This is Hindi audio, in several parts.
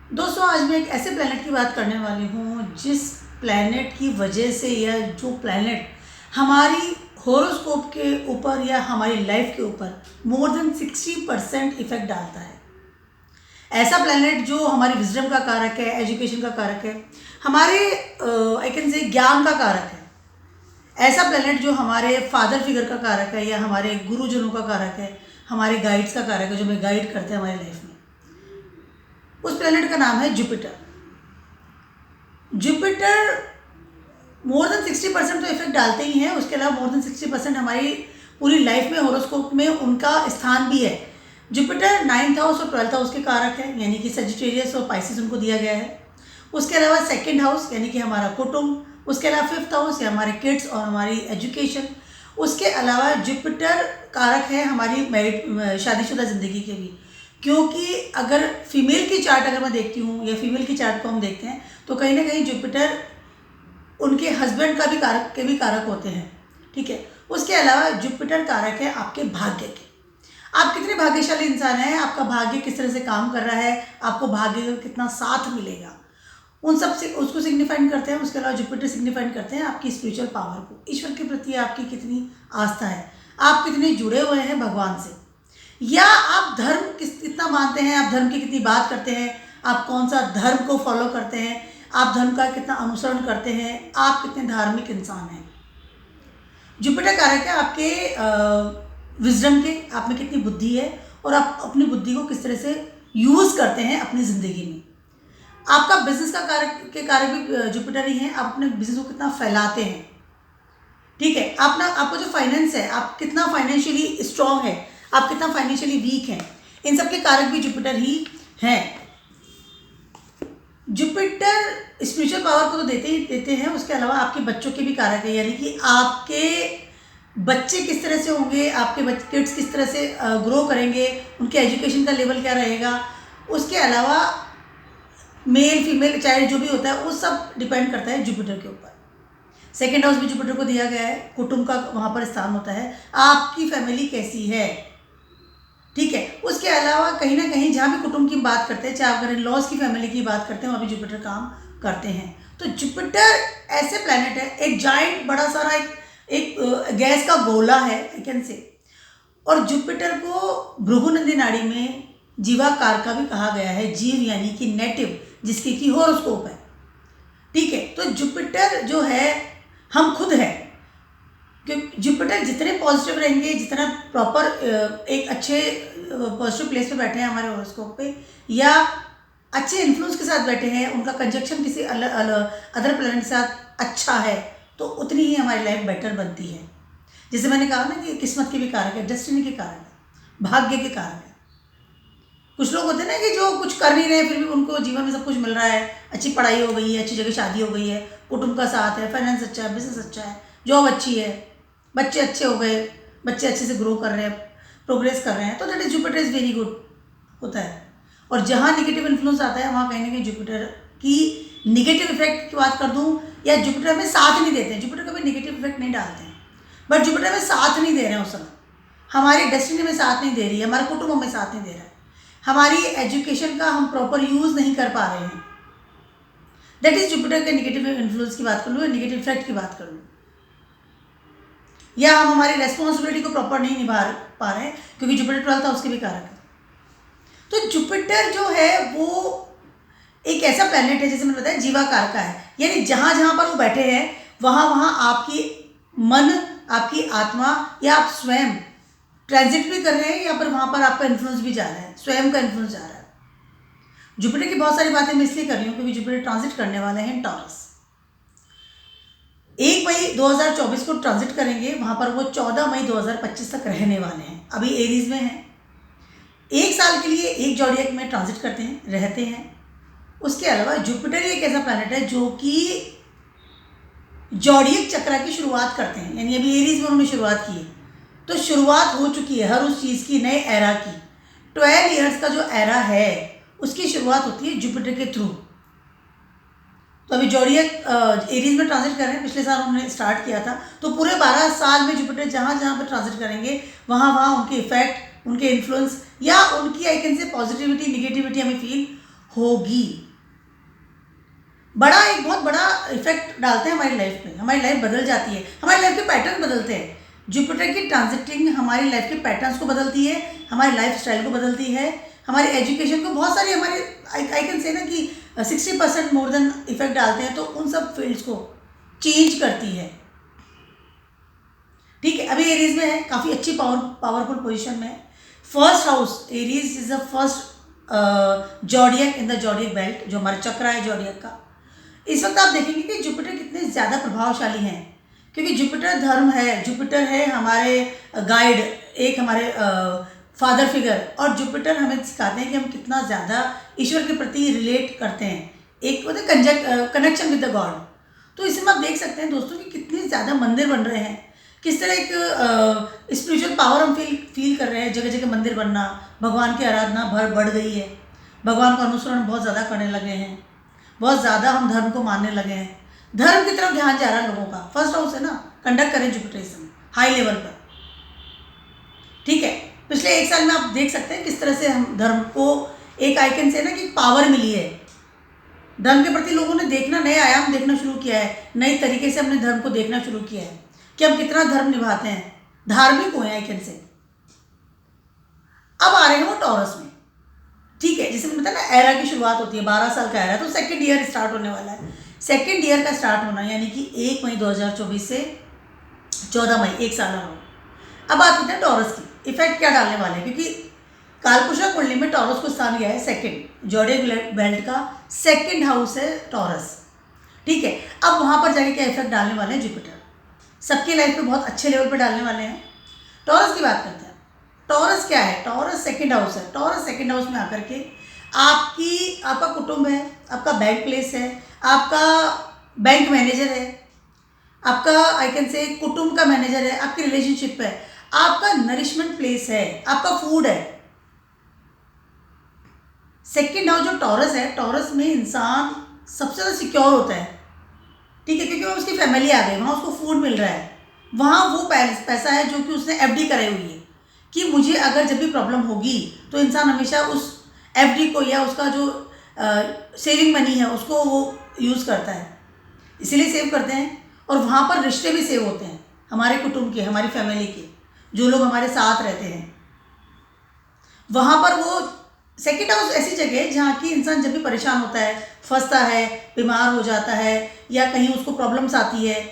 दोस्तों, आज मैं एक ऐसे प्लैनेट की बात करने वाली हूँ जिस प्लैनेट की वजह से, या जो प्लैनेट हमारी हॉरोस्कोप के ऊपर या हमारी लाइफ के ऊपर मोर देन 60% इफेक्ट डालता है। ऐसा प्लैनेट जो हमारी विजडम का कारक है, एजुकेशन का कारक है, हमारे आई कैन से ज्ञान का कारक है। ऐसा प्लैनेट जो हमारे फादर फिगर का कारक है, या हमारे गुरुजनों का कारक है, हमारे गाइड्स का कारक है, जो हमें गाइड करते हैं हमारी लाइफ में। उस प्लैनेट का नाम है जुपिटर। जुपिटर मोर देन 60% तो इफेक्ट डालते ही हैं, उसके अलावा मोर देन 60% हमारी पूरी लाइफ में हॉरोस्कोप में उनका स्थान भी है। जुपिटर 9th हाउस और 12th हाउस के कारक है, यानी कि सजिटेरियस और पाइसिस उनको दिया गया है। उसके अलावा 2nd हाउस यानी कि हमारा कुटुंब, उसके अलावा 5th हाउस या हमारे किड्स और हमारी एजुकेशन। उसके अलावा जुपिटर कारक है हमारी मैरिड शादीशुदा ज़िंदगी के भी, क्योंकि अगर फीमेल की चार्ट अगर मैं देखती हूँ या फीमेल की चार्ट को हम देखते हैं तो कहीं ना कहीं जुपिटर उनके हस्बैंड का भी कारक होते हैं। ठीक है। उसके अलावा जुपिटर कारक है आपके भाग्य के। आप कितने भाग्यशाली इंसान हैं, आपका भाग्य किस तरह से काम कर रहा है, आपको भाग्य का कितना साथ मिलेगा, उन सब से उसको सिग्निफाइंड करते हैं। उसके अलावा जुपिटर सिग्निफाइंड करते हैं आपकी स्पिरिचुअल पावर को, ईश्वर के प्रति आपकी कितनी आस्था है, आप कितने जुड़े हुए हैं भगवान से, या आप धर्म कितना मानते हैं, आप धर्म की कितनी बात करते हैं, आप कौन सा धर्म को फॉलो करते हैं, आप धर्म का कितना अनुसरण करते हैं, आप कितने धार्मिक इंसान हैं। जुपिटर कारक है आपके विजडम के, आप में कितनी बुद्धि है और आप अपनी बुद्धि को किस तरह से यूज़ करते हैं अपनी ज़िंदगी में। आपका बिजनेस का कारक भी जुपिटर ही है, आप अपने बिजनेस को कितना फैलाते हैं। ठीक है। आपका जो फाइनेंस है, आप कितना फाइनेंशियली स्ट्रांग है, आप कितना फाइनेंशियली वीक हैं, इन सब के कारक भी जुपिटर ही हैं। जुपिटर स्पिरिचुअल पावर को तो देते हैं, उसके अलावा आपके बच्चों के भी कारक है, यानी कि आपके बच्चे किस तरह से होंगे, आपके किड्स किस तरह से ग्रो करेंगे, उनके एजुकेशन का लेवल क्या रहेगा। उसके अलावा मेल फीमेल चाइल्ड जो भी होता है वो सब डिपेंड करता है जुपिटर के ऊपर। 2nd हाउस भी जुपिटर को दिया गया है, कुटुंब का वहाँ पर स्थान होता है, आपकी फैमिली कैसी है। ठीक है। उसके अलावा कहीं ना कहीं जहाँ भी कुटुंब की बात करते हैं, चाहे अगर इन लॉज की फैमिली की बात करते हैं, वहाँ भी जुपिटर काम करते हैं। तो जुपिटर ऐसे प्लैनेट है, एक जाइंट बड़ा सारा एक गैस का गोला है आई कैन से। और जुपिटर को भृगुनंदी नाड़ी में जीवाकार का भी कहा गया है, जीव यानी कि नेटिव, जिसकी की हॉरोस्कोप है। ठीक है। तो जुपिटर जो है हम खुद हैं, क्योंकि जुपिटर जितने पॉजिटिव रहेंगे, जितना प्रॉपर एक अच्छे पॉजिटिव प्लेस पे बैठे हैं हमारे हॉरोस्कोप पे, या अच्छे इन्फ्लुएंस के साथ बैठे हैं, उनका कंजक्शन किसी अदर प्लैनेट के साथ अच्छा है, तो उतनी ही हमारी लाइफ बेटर बनती है। जैसे मैंने कहा ना कि किस्मत के भी कारक है, डेस्टिनी के कारक है, भाग्य के कारक है। कुछ लोग होते हैं ना कि जो कुछ कर नहीं रहे फिर भी उनको जीवन में सब कुछ मिल रहा है, अच्छी पढ़ाई हो गई है, अच्छी जगह शादी हो गई है, कुटुंब का साथ है, फाइनेंस अच्छा है, बिजनेस अच्छा है, जॉब अच्छी है, बच्चे अच्छे हो गए, बच्चे अच्छे से ग्रो कर रहे हैं, प्रोग्रेस कर रहे हैं, तो that is Jupiter is very good होता है। और जहाँ निगेटिव इन्फ्लुएंस आता है वहाँ कहीं ना कहीं जुपिटर की निगेटिव इफेक्ट की बात कर दूँ, या जुपिटर में साथ नहीं देते हैं, जुपिटर कभी निगेटिव इफेक्ट नहीं डालते हैं, बट जुपिटर में साथ नहीं दे रहे हैं उस समय, हमारी डेस्टिनी में साथ नहीं दे रही है, हमारे कुटुंबों में साथ नहीं दे रहा है, हमारी एजुकेशन का हम प्रॉपर यूज़ नहीं कर पा रहे हैं। दैट इज जुपिटर के निगेटिव इन्फ्लुएंस की बात कर लूँ, निगेटिव इफेक्ट की बात कर लूँ, या हम हमारी रेस्पॉन्सिबिलिटी को प्रॉपर नहीं निभा पा रहे हैं, क्योंकि जुपिटर 12th हाउस के भी कारक है। तो जुपिटर जो है वो एक ऐसा प्लैनेट है, जैसे मैंने बताया, जीवाकार का है, यानी जहाँ जहाँ पर वो बैठे हैं वहाँ वहाँ आपकी मन, आपकी आत्मा या आप स्वयं ट्रांजिट भी कर रहे हैं, या पर वहाँ पर आपका इन्फ्लुएंस भी जा रहा है, स्वयं का इन्फ्लुएंस जा रहा है। जुपिटर की बहुत सारी बातें मैं इसलिए कर रही हूँ क्योंकि जुपिटर ट्रांजिट करने वाले हैं टॉरस। 1 मई 2024 को ट्रांजिट करेंगे, वहाँ पर वो 14 मई 2025 तक रहने वाले हैं, अभी एरीज में हैं। 1 साल के लिए एक जॉडियक में ट्रांजिट करते हैं, रहते हैं। उसके अलावा जुपिटर एक ऐसा प्लैनेट है जो कि जॉडियक चक्र की शुरुआत करते हैं, यानी अभी एरीज में उन्होंने शुरुआत की है, तो शुरुआत हो चुकी है हर उस चीज़ की, नए एरा की। 12 ईयर्स का जो एरा है उसकी शुरुआत होती है जुपिटर के थ्रू। तो अभी जॉडियक एरीज में ट्रांजिट कर रहे हैं, पिछले साल उन्होंने स्टार्ट किया था, तो पूरे 12 साल में जुपिटर जहाँ जहाँ पर ट्रांजिट करेंगे वहाँ वहाँ उनके इफेक्ट, उनके इन्फ्लुएंस या उनकी I can say positivity, negativity हमें फील होगी। बड़ा एक बहुत बड़ा इफेक्ट डालते हैं हमारी लाइफ में, हमारी लाइफ बदल जाती है, हमारी लाइफ के पैटर्न बदलते हैं। जुपिटर की ट्रांजिटिंग हमारी लाइफ के पैटर्न्स को बदलती है, हमारी लाइफ स्टाइल को बदलती है, हमारी एजुकेशन को, बहुत सारी हमारे आई कैन से ना कि 60% मोर देन इफेक्ट डालते हैं, तो उन सब फील्ड्स को चेंज करती है। ठीक है, अभी एरीज में है, काफ़ी अच्छी पावरफुल पोजीशन में है। First house Aries is the first zodiac in the zodiac belt, जो हमारा चक्र है जॉडियक का। इस वक्त आप देखेंगे कि जुपिटर कितने ज़्यादा प्रभावशाली हैं, क्योंकि जुपिटर धर्म है, जुपिटर है हमारे गाइड, एक हमारे फादर फिगर, और जुपिटर हमें सिखाते हैं कि हम कितना ज़्यादा ईश्वर के प्रति रिलेट करते हैं, एक मतलब कनेक्शन विद द गॉड। तो इसमें आप देख सकते हैं दोस्तों कि कितने ज़्यादा मंदिर बन रहे हैं, किस तरह एक स्पिरिचुअल पावर हम फील कर रहे हैं। जगह जगह मंदिर बनना, भगवान की आराधना बढ़ गई है, भगवान का अनुसरण बहुत ज़्यादा करने लगे हैं, बहुत ज़्यादा हम धर्म को मानने लगे हैं, धर्म की तरफ ध्यान जा रहा है लोगों का। फर्स्ट हाउस है ना, कंडक्ट करें जुपिटरिज्म हाई लेवल पर। ठीक है, पिछले 1 साल में आप देख सकते हैं किस तरह से हम धर्म को एक आइकन से ना कि पावर मिली है, धर्म के प्रति लोगों ने देखना, नए आयाम देखना शुरू किया है, नई तरीके से हमने धर्म को देखना शुरू किया है कि हम कितना धर्म निभाते हैं, धार्मिक हुए आइकन से। अब आ रहे हैं वो टॉरस में। ठीक है, जैसे मैंने बताया ना एरा की शुरुआत होती है, 12 साल का एरा, तो सेकंड ईयर स्टार्ट होने वाला है। सेकंड ईयर का स्टार्ट होना यानी कि 1 मई 2024 से 14 मई, 1 साल हो। अब बात करते हैं टॉरस की, इफेक्ट क्या डालने वाले हैं, क्योंकि कालपुरुष कुंडली में टॉरस को स्थान लिया है सेकंड, जॉडियक बेल्ट का सेकंड हाउस है टॉरस। ठीक है, अब वहाँ पर जाके क्या इफेक्ट डालने वाले हैं जुपिटर, सबकी लाइफ पे बहुत अच्छे लेवल पे डालने वाले हैं। टॉरस की बात करते हैं। टॉरस क्या है, टॉरस सेकंड हाउस है। टॉरस सेकंड हाउस में आकर के आपका कुटुंब है, आपका बैंक प्लेस है, आपका बैंक मैनेजर है, आपका आई कैन से कुटुंब का मैनेजर है, आपकी रिलेशनशिप है, आपका नरिशमेंट प्लेस है, आपका फूड है। सेकंड हाउस जो टॉरस है, टॉरस में इंसान सबसे ज़्यादा सिक्योर होता है। ठीक है, क्योंकि वह उसकी फैमिली आ गई, वहाँ उसको फूड मिल रहा है, वहाँ वो पैसा है जो कि उसने एफडी कराई हुई है कि मुझे अगर जब भी प्रॉब्लम होगी तो इंसान हमेशा उस एफडी को या उसका जो सेविंग मनी है उसको वो यूज़ करता है, इसीलिए सेव करते हैं। और वहाँ पर रिश्ते भी सेव होते हैं, हमारे कुटुंब के, हमारी फैमिली के, जो लोग हमारे साथ रहते हैं। वहाँ पर वो सेकेंड हाउस ऐसी जगह है जहाँ की इंसान जब भी परेशान होता है, फंसता है, बीमार हो जाता है या कहीं उसको प्रॉब्लम्स आती है,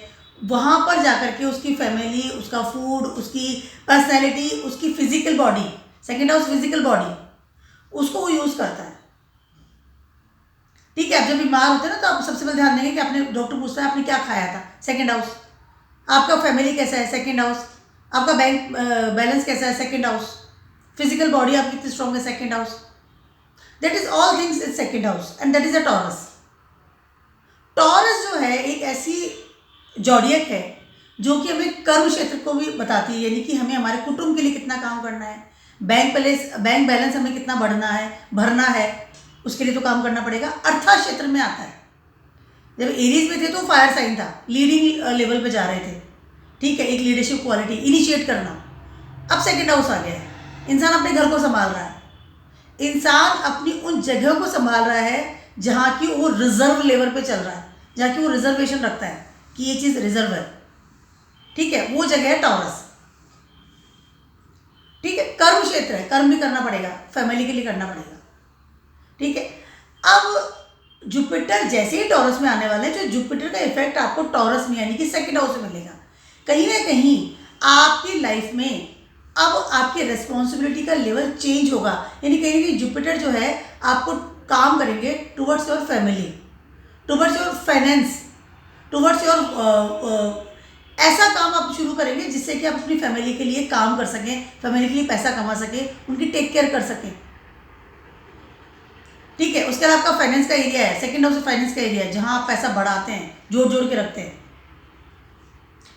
वहाँ पर जाकर के उसकी फैमिली, उसका फूड, उसकी पर्सनैलिटी, उसकी physical body, second house physical body, उसको वो यूज़ करता है। ठीक है, आप जब बीमार होते हैं ना तो आप सबसे पहले ध्यान देंगे कि आपने, डॉक्टर पूछता है आपने क्या खाया था, सेकेंड हाउस। आपका फैमिली कैसा है, सेकेंड हाउस। आपका बैंक बैलेंस कैसा है, सेकेंड हाउस। फिजिकल बॉडी आपकी कितनी स्ट्रॉन्ग है, second house. That is all things in second house and that is a Taurus. Taurus जो है एक ऐसी जॉडियक है जो कि हमें कर्म क्षेत्र को भी बताती है, यानी कि हमें हमारे कुटुंब के लिए कितना काम करना है, बैंक बैलेंस हमें कितना भरना है, उसके लिए तो काम करना पड़ेगा। अर्था क्षेत्र में आता है। जब एरीज में थे तो फायर साइन था, लीडिंग लेवल पे जा रहे थे। ठीक है, एक लीडरशिप क्वालिटी, इनिशिएट करना। अब सेकेंड हाउस आ गया है, इंसान अपने घर को संभाल रहा है, इंसान अपनी उन जगह को संभाल रहा है जहाँ की वो रिजर्व लेवल पे चल रहा है, जहाँ की वो रिजर्वेशन रखता है कि ये चीज़ रिजर्व है। ठीक है, वो जगह है टॉरस। ठीक है, कर्म क्षेत्र है, कर्म भी करना पड़ेगा, फैमिली के लिए करना पड़ेगा। ठीक है, अब जुपिटर जैसे ही टॉरस में आने वाले हैं, जो जुपिटर का इफेक्ट आपको टॉरस में यानी कि सेकंड हाउस में मिलेगा। कहीं ना कहीं आपकी लाइफ में अब आपकी रिस्पॉन्सिबिलिटी का लेवल चेंज होगा, यानी कहीं कि जुपिटर जो है आपको काम करेंगे towards your family, towards your finance, towards your ऐसा काम आप शुरू करेंगे जिससे कि आप अपनी फैमिली के लिए काम कर सकें, फैमिली के लिए पैसा कमा सकें, उनकी टेक केयर कर सकें। ठीक है, उसके बाद आपका फाइनेंस का एरिया है, सेकंड हाउस फाइनेंस का एरिया है जहां आप पैसा बढ़ाते हैं, जोड़ जोड़ के रखते हैं।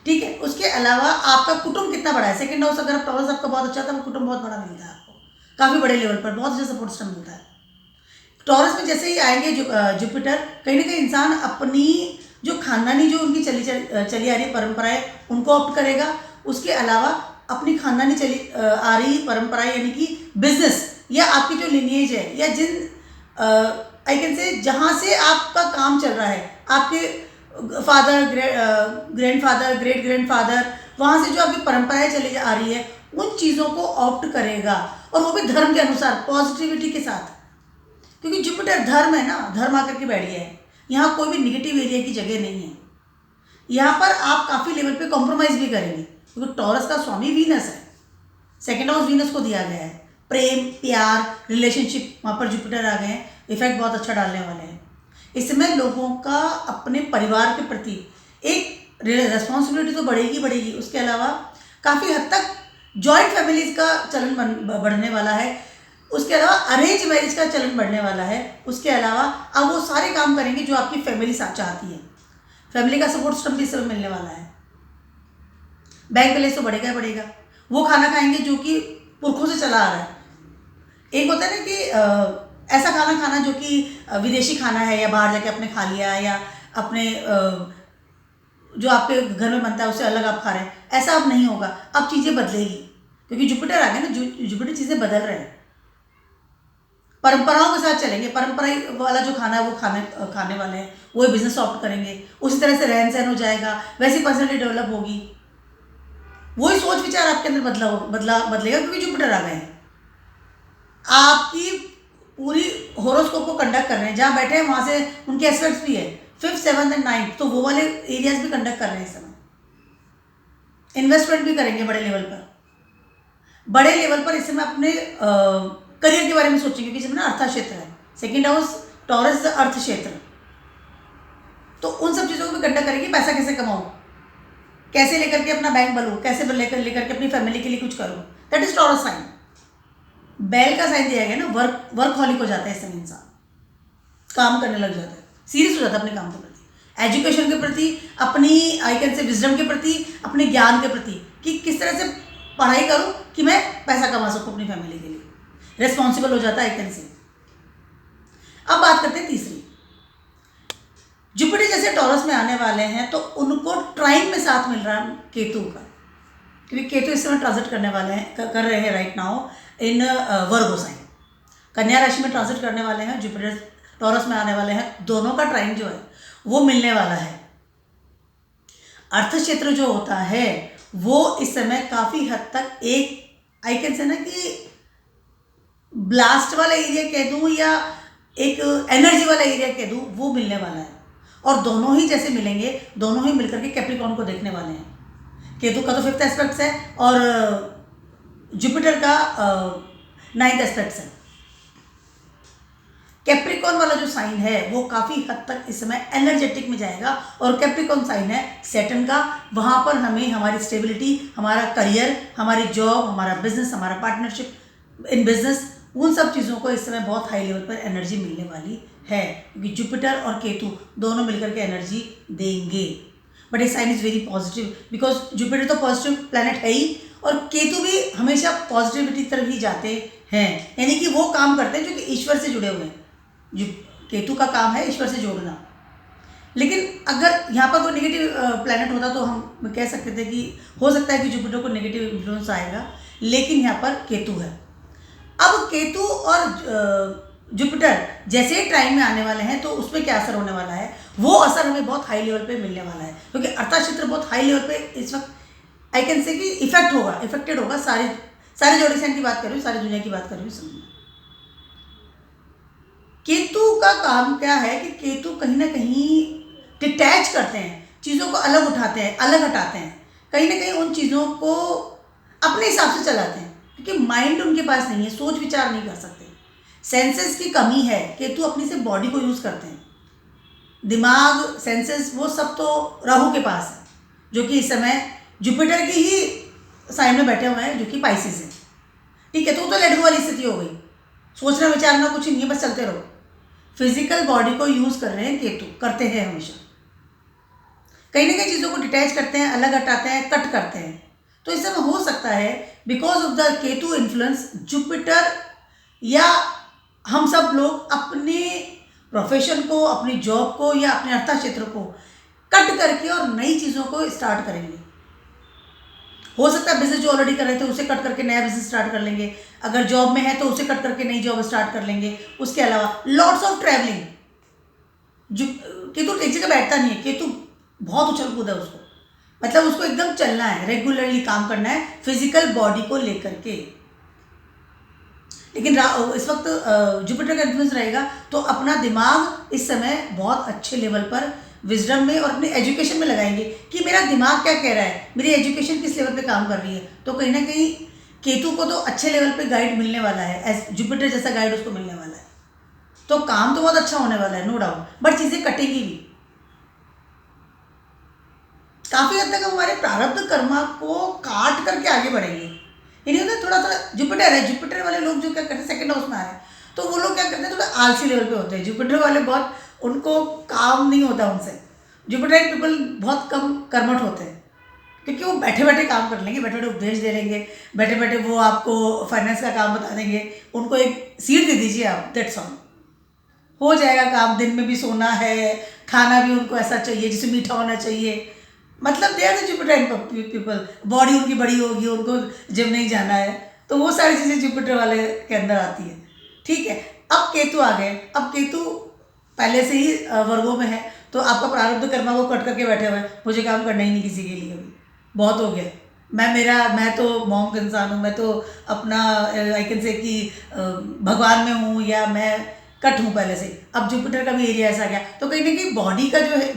ठीक है, उसके अलावा आपका कुटुंब कितना बड़ा है, सेकंड हाउस अगर टॉरस आपका बहुत अच्छा था, वो कुटुंब बहुत बड़ा मिलता है आपको, काफ़ी बड़े लेवल पर बहुत अच्छा सपोर्ट सिस्टम मिलता है। टॉरस में जैसे ही आएंगे जुपिटर, कहीं ना कहीं इंसान अपनी जो खानदानी, जो उनकी चली आ रही परंपराएं, उनको ऑप्ट करेगा। उसके अलावा अपनी खानदानी चली आ रही परंपराएं यानी कि बिजनेस या आपकी जो लिनिएज है या जिन आई कैन से जहाँ से आपका काम चल रहा है, आपके फादर, ग्रैंडफादर, ग्रेट ग्रैंडफादर, वहाँ से जो आपकी परंपराएं चली आ रही है, उन चीज़ों को ऑप्ट करेगा, और वो भी धर्म के अनुसार, पॉजिटिविटी के साथ। क्योंकि जुपिटर धर्म है ना, धर्म आकर के बैठ गया है, यहाँ कोई भी निगेटिव एरिया की जगह नहीं है। यहाँ पर आप काफ़ी लेवल पे कॉम्प्रोमाइज़ भी करेंगे, क्योंकि टॉरस का स्वामी वीनस है, सेकेंड हाउस वीनस को दिया गया है। प्रेम, प्यार, रिलेशनशिप, वहाँ पर जुपिटर आ गए हैं, इफेक्ट बहुत अच्छा डालने वाले हैं। इस समय लोगों का अपने परिवार के प्रति एक रिस्पॉन्सिबिलिटी तो बढ़ेगी। उसके अलावा काफ़ी हद तक जॉइंट फैमिलीज का चलन बढ़ने वाला है। उसके अलावा अरेंज मैरिज का चलन बढ़ने वाला है। उसके अलावा अब वो सारे काम करेंगे जो आपकी फैमिली चाहती है। फैमिली का सपोर्ट सिस्टम भी इस समय मिलने वाला है। बैंक बैलेंस तो बढ़ेगा। वो खाना खाएंगे जो कि पुरखों से चला आ रहा है। एक होता है ना कि ऐसा खाना खाना जो कि विदेशी खाना है, या बाहर जाके आपने खा लिया, या अपने जो आपके घर में बनता है उससे अलग आप खा रहे हैं, ऐसा अब नहीं होगा। अब चीज़ें बदलेगी, क्योंकि जुपिटर आ गए ना, जुपिटर चीज़ें बदल रहे हैं। परंपराओं के साथ चलेंगे, परंपरा वाला जो खाना है वो खाने वाले हैं, वो बिजनेस ऑप्ट करेंगे, उसी तरह से रहन सहन हो जाएगा, वैसी पर्सनैलिटी डेवलप होगी, वही सोच विचार आपके अंदर बदलेगा, क्योंकि जुपिटर आ गए हैं। आपकी पूरी होरोस्कोप को कंडक्ट कर रहे हैं, जहाँ बैठे हैं वहाँ से उनके एस्पेक्ट्स भी है, 5th, 7th एंड 9th, तो वो वाले एरियाज भी कंडक्ट कर रहे हैं इस समय। इन्वेस्टमेंट भी करेंगे बड़े लेवल पर इस समय अपने करियर के बारे में सोचेंगे, क्योंकि इस समय ना अर्थ क्षेत्र है, सेकेंड हाउस टॉरस अर्थ क्षेत्र, तो उन सब चीज़ों को भी कंडक्ट करेंगे। पैसा कैसे कमाऊँ, कैसे लेकर के अपना बैंक बनूँ, कैसे लेकर के अपनी फैमिली के लिए कुछ करूँ, दैट इज टॉरस साइन। बैल का साइन दिया गया ना, वर्कहॉलिक हो जाता है इस समय, इंसान काम करने लग जाता है, सीरियस हो जाता है अपने काम के प्रति, एजुकेशन के प्रति, अपनी आई कैन से विजडम के प्रति, अपने ज्ञान के प्रति, कि किस तरह से पढ़ाई करूं कि मैं पैसा कमा सकूं अपनी फैमिली के लिए, रिस्पॉन्सिबल हो जाता है आई कैन से। अब बात करते हैं तीसरी, जुपिटर जैसे टॉरस में आने वाले हैं तो उनको ट्राइन में साथ मिल रहा है केतु का, क्योंकि केतु इस समय ट्रांजिट करने वाले हैं, कर रहे हैं right now in Virgo sign, Kanya राशि में ट्रांजिट करने वाले हैं। जुपिटर टॉरस में आने वाले हैं, दोनों का ट्राइन जो है वो मिलने वाला है। अर्थ क्षेत्र जो होता है वो इस समय काफ़ी हद तक एक आई कैन से ना कि ब्लास्ट वाला एरिया कह दूँ या एक एनर्जी वाला एरिया कह दूँ, वो मिलने वाला है। और दोनों ही जैसे मिलेंगे, दोनों ही मिलकर के कैप्रिकॉर्न को देखने वाले हैं। केतु का तो 5th एस्पेक्ट्स है और जुपिटर का 9th एस्पेक्ट्स है। कैप्रिकॉर्न वाला जो साइन है वो काफ़ी हद तक इस समय एनर्जेटिक में जाएगा, और कैप्रिकॉर्न साइन है सैटर्न का, वहाँ पर हमें हमारी स्टेबिलिटी, हमारा करियर, हमारी जॉब, हमारा बिजनेस, हमारा पार्टनरशिप इन बिजनेस, उन सब चीज़ों को इस समय बहुत हाई लेवल पर एनर्जी मिलने वाली है, क्योंकि जुपिटर और केतु दोनों मिलकर के एनर्जी देंगे। बट ये sign is very positive, because Jupiter तो पॉजिटिव प्लैनेट है ही, और केतु भी हमेशा पॉजिटिविटी की तरफ ही जाते हैं, यानी कि वो काम करते हैं जो कि ईश्वर से जुड़े हुए हैं। जो केतु का काम है ईश्वर से जोड़ना। लेकिन अगर यहाँ पर कोई नेगेटिव प्लैनेट होता तो हम कह सकते थे कि हो सकता है कि जुपिटर को नेगेटिव इन्फ्लुएंस आएगा, लेकिन यहाँ पर केतु है। अब केतु और जुपिटर जैसे ही टाइम में आने वाले हैं तो उसमें क्या असर होने वाला है, वो असर हमें बहुत हाई लेवल पे मिलने वाला है, क्योंकि अर्थशास्त्र बहुत हाई लेवल पे इस वक्त आई कैन से कि इफेक्टेड होगा। सारे जोड़ी साइन की बात कर रही हूँ, सारी दुनिया की बात कर रही हूँ समझना। केतु का काम क्या है कि केतु कहीं ना कहीं डिटैच करते हैं, चीज़ों को अलग उठाते हैं, अलग हटाते हैं, कहीं ना कहीं उन चीज़ों को अपने हिसाब से चलाते हैं, क्योंकि माइंड उनके पास नहीं है, सोच विचार नहीं कर सकते, सेंसेस की कमी है। केतु अपनी से बॉडी को यूज़ करते हैं, दिमाग, सेंसेस, वो सब तो राहु के पास है, जो कि इस समय जुपिटर की ही साइन में बैठे हुए हैं, जो कि पाइसेस है। ठीक है, तो लेट गो वाली स्थिति हो गई, सोचना विचारना कुछ नहीं है, बस चलते रहो। फिजिकल बॉडी को यूज़ कर रहे हैं केतु, करते हैं हमेशा, कहीं ना कहीं चीज़ों को डिटैच करते हैं, अलग हटाते हैं, कट करते हैं। तो इस समय हो सकता है because of the Ketu influence, Jupiter या हम सब लोग अपने प्रोफेशन को, अपनी जॉब को या अपने अर्थ क्षेत्र को कट करके और नई चीज़ों को स्टार्ट करेंगे। हो सकता है बिजनेस जो ऑलरेडी कर रहे थे उसे कट करके नया बिजनेस स्टार्ट कर लेंगे, अगर जॉब में है तो उसे कट करके नई जॉब स्टार्ट कर लेंगे। उसके अलावा लॉट्स ऑफ ट्रैवलिंग। जो केतु एक जगह बैठता नहीं है, केतु बहुत उछल कूद है उसको, मतलब उसको एकदम चलना है, रेगुलरली काम करना है फिजिकल बॉडी को लेकर के। लेकिन इस वक्त जुपिटर का इन्फ्लुएंस रहेगा तो अपना दिमाग इस समय बहुत अच्छे लेवल पर विजडम में और अपने एजुकेशन में लगाएंगे कि मेरा दिमाग क्या कह रहा है, मेरी एजुकेशन किस लेवल पे काम कर रही है। तो कहीं ना कहीं केतु को तो अच्छे लेवल पे गाइड मिलने वाला है, एज जुपिटर जैसा गाइड उसको मिलने वाला है, तो काम तो बहुत अच्छा होने वाला है, नो डाउट। बट चीज़ें कटेंगी भी काफ़ी हद तक। हम हमारे प्रारब्ध कर्मा को काट करके आगे बढ़ेंगे। यानी होता है थोड़ा सा जुपिटर है, जुपिटर वाले लोग जो क्या करते हैं सेकंड हाउस में आ रहे हैं, तो वो लोग क्या करते हैं थोड़ा आलसी लेवल पे होते हैं। जुपिटर वाले बहुत, उनको काम नहीं होता उनसे। जुपिटर पीपल बहुत कम कर्मठ होते हैं क्योंकि वो बैठे बैठे काम कर लेंगे, बैठे बैठे उपदेश दे लेंगे, बैठे बैठे वो आपको फाइनेंस का काम बता देंगे। उनको एक सीट दे दीजिए आप, दैट्स ऑल, हो जाएगा काम। दिन में भी सोना है, खाना भी उनको ऐसा चाहिए जिसमें मीठा होना चाहिए। मतलब they are the Jupiter people, body उनकी बड़ी होगी, उनको जिम नहीं जाना है, तो वो सारी चीज़ें जुपिटर वाले के अंदर आती है। ठीक है, अब केतु आ गए। अब केतु पहले से ही वर्गों में है, तो आपका प्रारब्ध कर्मा वो कट करके बैठे हुए हैं, मुझे काम करना ही नहीं किसी के लिए, अभी बहुत हो गया, मैं तो मॉन्क इंसान हूँ, मैं तो अपना आई कैन से कि भगवान में हूँ, या मैं कट हूँ पहले से। अब जुपिटर का भी एरिया ऐसा गया, तो कहीं ना कहीं बॉडी का जो है,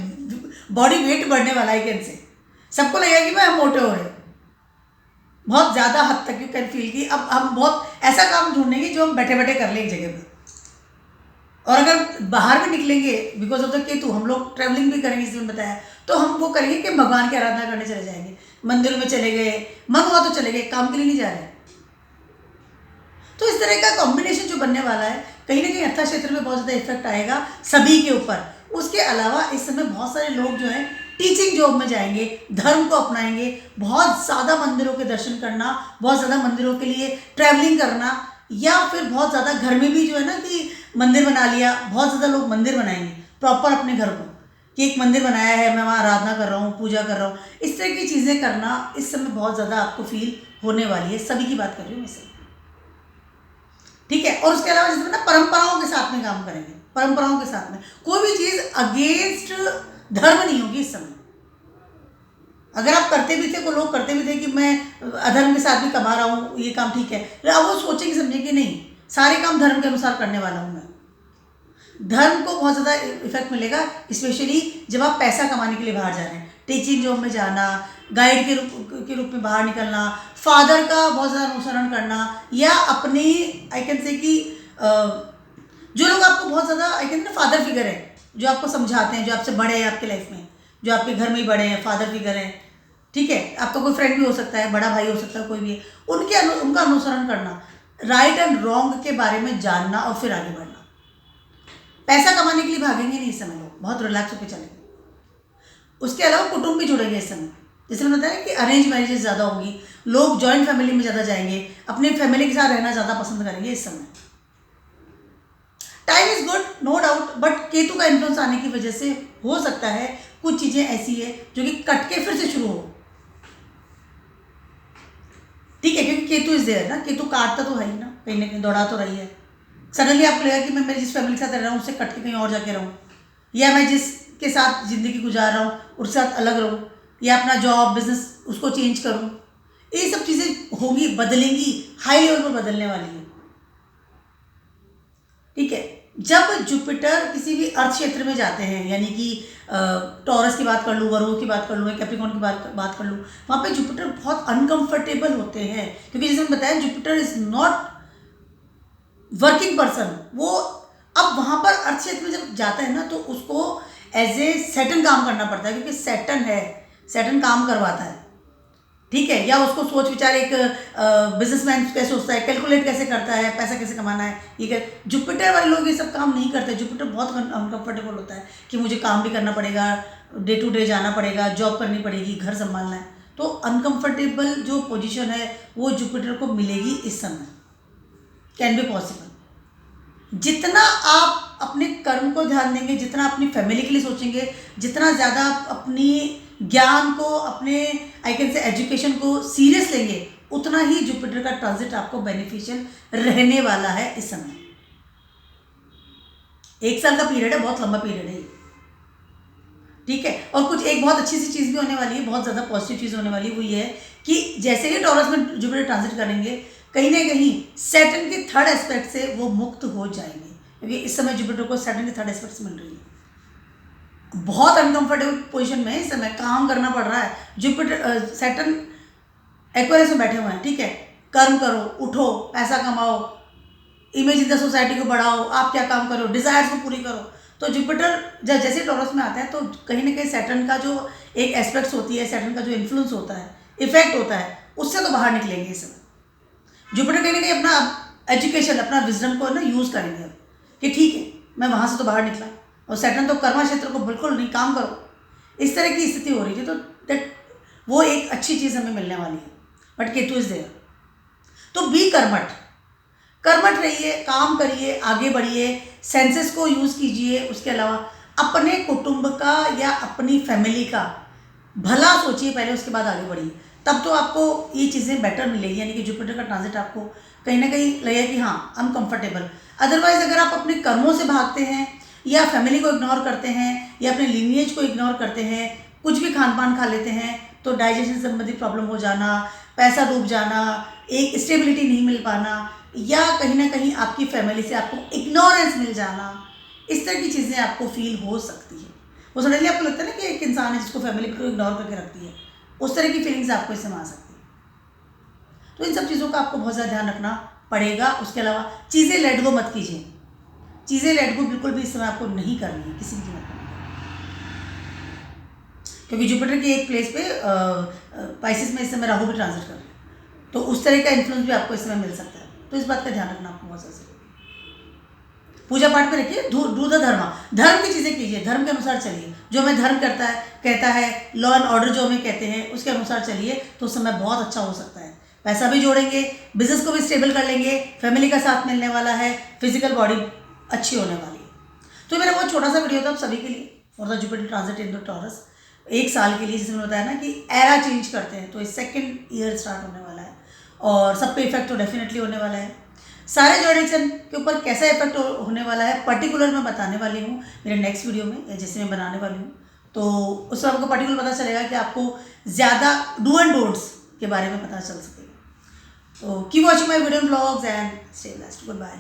बॉडी वेट बढ़ने वाला है। कैन से सबको लगेगा कि मैं हम मोटे हो रहे हैं बहुत ज़्यादा हद तक। यू कैन फील कि अब हम बहुत ऐसा काम ढूंढेंगे जो हम बैठे बैठे कर लें एक जगह पर। और अगर बाहर भी निकलेंगे बिकॉज ऑफ द केतु, हम लोग ट्रैवलिंग भी करेंगे, इसमें बताया, तो हम वो करेंगे कि भगवान की आराधना करने चले जाएंगे, मंदिरों में चले गए, मन हुआ तो चले गए, काम के लिए नहीं जा रहे। तो इस तरह का कॉम्बिनेशन जो बनने वाला है, कहीं ना कहीं अर्थ क्षेत्र में बहुत ज़्यादा इफेक्ट आएगा सभी के ऊपर। उसके अलावा इस समय बहुत सारे लोग जो हैं टीचिंग जॉब में जाएंगे, धर्म को अपनाएंगे, बहुत ज़्यादा मंदिरों के दर्शन करना, बहुत ज़्यादा मंदिरों के लिए ट्रैवलिंग करना, या फिर बहुत ज़्यादा घर में भी जो है ना कि मंदिर बना लिया। बहुत ज़्यादा लोग मंदिर बनाएंगे प्रॉपर अपने घर को, कि एक मंदिर बनाया है, मैं वहाँ आराधना कर रहा हूँ, पूजा कर रहा हूँ। इस तरह की चीज़ें करना इस समय बहुत ज़्यादा आपको फील होने वाली है। सभी की बात कर रही हूँ मैं से, ठीक है। और उसके अलावा जैसे ना परंपराओं के साथ में काम करेंगे, परंपराओं के साथ में कोई भी चीज़ अगेंस्ट धर्म नहीं होगी इस समय। अगर आप करते भी थे, को लोग करते भी थे कि मैं अधर्म के साथ भी कमा रहा हूँ, ये काम ठीक है, अब वो सोचेंगे समझेंगे नहीं, सारे काम धर्म के अनुसार करने वाला हूँ मैं। धर्म को बहुत ज़्यादा इफेक्ट मिलेगा, स्पेशली जब आप पैसा कमाने के लिए बाहर जा रहे हैं, टीचिंग जॉब में जाना, गाइड के रूप में बाहर निकलना, फादर का बहुत ज़्यादा अनुसरण करना, या अपनी आई कैन से कि जो लोग आपको बहुत ज़्यादा I can say father figure है, जो आपको समझाते हैं, जो आपसे बड़े हैं आपके लाइफ में, जो आपके घर में ही बड़े हैं, फादर फिगर हैं, ठीक है। आपका कोई फ्रेंड भी हो सकता है, बड़ा भाई हो सकता है, कोई भी है, उनका अनुसरण करना, राइट एंड रॉन्ग के बारे में जानना और फिर आगे बढ़ना। पैसा कमाने के लिए भागेंगे नहीं इस समय लोग, बहुत रिलैक्स होकर चलेंगे। उसके अलावा कुटुंब भी जुड़ेंगे इस समय, जैसे मैंने बताया कि अरेंज मैरिजेस ज़्यादा होंगी, लोग जॉइंट फैमिली में ज़्यादा जाएंगे, अपने फैमिली के साथ रहना ज़्यादा पसंद करेंगे इस समय। Time is good, no doubt, but Ketu का इन्फ्लुएंस आने की वजह से हो सकता है कुछ चीज़ें ऐसी है जो कि कट के फिर से शुरू हो, ठीक है, क्योंकि केतु इज देयर ना, केतु काटता तो है ही ना, कहीं ना कहीं दौड़ा तो रही है। सडनली आपको लगेगा कि मैं जिस फैमिली के साथ रह रहा हूँ उससे कट के कहीं और जाके रहूँ, या मैं जिसके साथ ज़िंदगी गुजार रहा हूँ उसके साथ अलग रहूँ, या अपना जॉब बिजनेस उसको चेंज करूँ। ये सब चीज़ें होंगी, बदलेंगी, हाई लेवल पर बदलने वाली है, ठीक है। जब जुपिटर किसी भी अर्थ क्षेत्र में जाते हैं, यानी कि टॉरस की बात कर लूँ, वर्गो की बात कर लूँ, कैप्रिकॉर्न की बात कर लूँ, वहाँ पे जुपिटर बहुत अनकंफर्टेबल होते हैं, क्योंकि जैसे मैंने बताया Jupiter is not working person. वो अब वहाँ पर अर्थ क्षेत्र में जब जाता है ना, तो उसको एज ए सैटर्न काम करना पड़ता है, क्योंकि सैटर्न है, सैटर्न काम करवाता है, ठीक है। या उसको सोच विचार, एक बिजनेसमैन कैसे सोचता है, कैलकुलेट कैसे करता है, पैसा कैसे कमाना है, ये जुपिटर वाले लोग ये सब काम नहीं करते। जुपिटर बहुत अनकंफर्टेबल होता है कि मुझे काम भी करना पड़ेगा, डे टू डे जाना पड़ेगा, जॉब करनी पड़ेगी, घर संभालना है, तो अनकंफर्टेबल जो पोजीशन है वो जुपिटर को मिलेगी इस समय, कैन बी पॉसिबल। जितना आप अपने कर्म को ध्यान देंगे, जितना अपनी फैमिली के लिए सोचेंगे, जितना ज़्यादा आप अपनी ज्ञान को, अपने आई कैन से एजुकेशन को सीरियस लेंगे, उतना ही जुपिटर का ट्रांजिट आपको बेनिफिशियल रहने वाला है इस समय। 1 साल का पीरियड है, बहुत लंबा पीरियड है ये, ठीक है। और कुछ एक बहुत अच्छी सी चीज़ भी होने वाली है, बहुत ज़्यादा पॉजिटिव चीज़ होने वाली है, वो ये है कि जैसे ही टॉरस में जुपिटर ट्रांजिट करेंगे, कहीं ना कहीं सैटर्न के थर्ड एस्पेक्ट से वो मुक्त हो जाएंगे, क्योंकि इस समय जुपिटर को सैटर्न के थर्ड एस्पेक्ट से मिल रही है। बहुत अनकंफर्टेबल पोजीशन में इस समय काम करना पड़ रहा है। जुपिटर सैटर्न एक्वेरियस में बैठे हुए हैं, ठीक है। कर्म करो, उठो, पैसा कमाओ, इमेज इन द सोसाइटी को बढ़ाओ, आप क्या काम करो, डिजायर्स को पूरी करो। तो जुपिटर जब जैसे टॉरस में आता है तो कहीं ना कहीं सैटर्न का जो एक एस्पेक्ट्स होती है, सैटर्न का जो इन्फ्लुएंस होता है, इफेक्ट होता है, उससे तो बाहर निकलेंगे इस समय। जुपिटर कहीं ना कहीं अपना एजुकेशन, अपना विजडम को ना यूज़ करेंगे अब कि ठीक है, मैं वहाँ से तो बाहर निकला, और सैटर्न तो कर्मा क्षेत्र को बिल्कुल नहीं, काम करो, इस तरह की स्थिति हो रही थी। तो दैट वो एक अच्छी चीज़ हमें मिलने वाली है। बट केतु इज देयर, तो बी कर्मठ, कर्मठ रहिए, काम करिए, आगे बढ़िए, सेंसेस को यूज़ कीजिए। उसके अलावा अपने कुटुंब का या अपनी फैमिली का भला सोचिए पहले, उसके बाद आगे बढ़िए, तब तो आपको ये चीज़ें बेटर मिलेगी। यानी कि जुपिटर का ट्रांजिट आपको कहीं ना कहीं लगेगा कि हाँ आई एम कंफर्टेबल। अदरवाइज अगर आप अपने कर्मों से भागते हैं, या फैमिली को इग्नोर करते हैं, या अपने लीनिएज को इग्नोर करते हैं, कुछ भी खान पान खा लेते हैं, तो डाइजेशन संबंधी प्रॉब्लम हो जाना, पैसा डूब जाना, एक स्टेबिलिटी नहीं मिल पाना, या कहीं ना कहीं आपकी फैमिली से आपको इग्नोरेंस मिल जाना, इस तरह की चीज़ें आपको फील हो सकती है। वो सडनली आपको लगता है ना कि एक इंसान है जिसको फैमिली को इग्नोर करके रखती है, उस तरह की फीलिंग्स आपको इससे आ सकती है। तो इन सब चीज़ों का आपको बहुत ज़्यादा ध्यान रखना पड़ेगा। उसके अलावा चीज़ें लेट गो मत कीजिए, चीज़ें लेट गो बिल्कुल भी इस समय आपको नहीं करनी है, किसी भी कीमत पर, क्योंकि जुपिटर की एक प्लेस पे पाइसेस में इस समय राहु भी ट्रांजिट कर रहे हैं, तो उस तरह का इन्फ्लुएंस भी आपको इस समय मिल सकता है। तो इस बात का ध्यान रखना आपको बहुत ज़्यादा। पूजा पाठ में रखिए, डू द धर्म की चीज़ें कीजिए, धर्म के अनुसार चलिए, जो हमें धर्म कहता है, लॉ एंड ऑर्डर जो हमें कहते हैं, उसके अनुसार चलिए, तो उस समय बहुत अच्छा हो सकता है। पैसा भी जोड़ेंगे, बिजनेस को भी स्टेबल कर लेंगे, फैमिली का साथ मिलने वाला है, फिजिकल बॉडी अच्छी होने वाली है। तो मेरा बहुत छोटा सा वीडियो था आप सभी के लिए, for the Jupiter transit in the taurus, 1 साल के लिए, जिसमें बताया ना कि एरा चेंज करते हैं, तो इस सेकेंड ईयर स्टार्ट होने वाला है, और सब पे इफेक्ट तो डेफिनेटली होने वाला है। सारे जोडिएक्स के ऊपर कैसा इफेक्ट होने वाला है पर्टिकुलर मैं बताने वाली हूँ मेरे नेक्स्ट वीडियो में, या जैसे मैं बनाने वाली हूँ, तो उससे आपको पर्टिकुलर पता चलेगा कि आपको ज़्यादा डू एंड डोंट्स के बारे में पता चल सकेगा। तो keep watching my video blogs and stay blessed, good bye.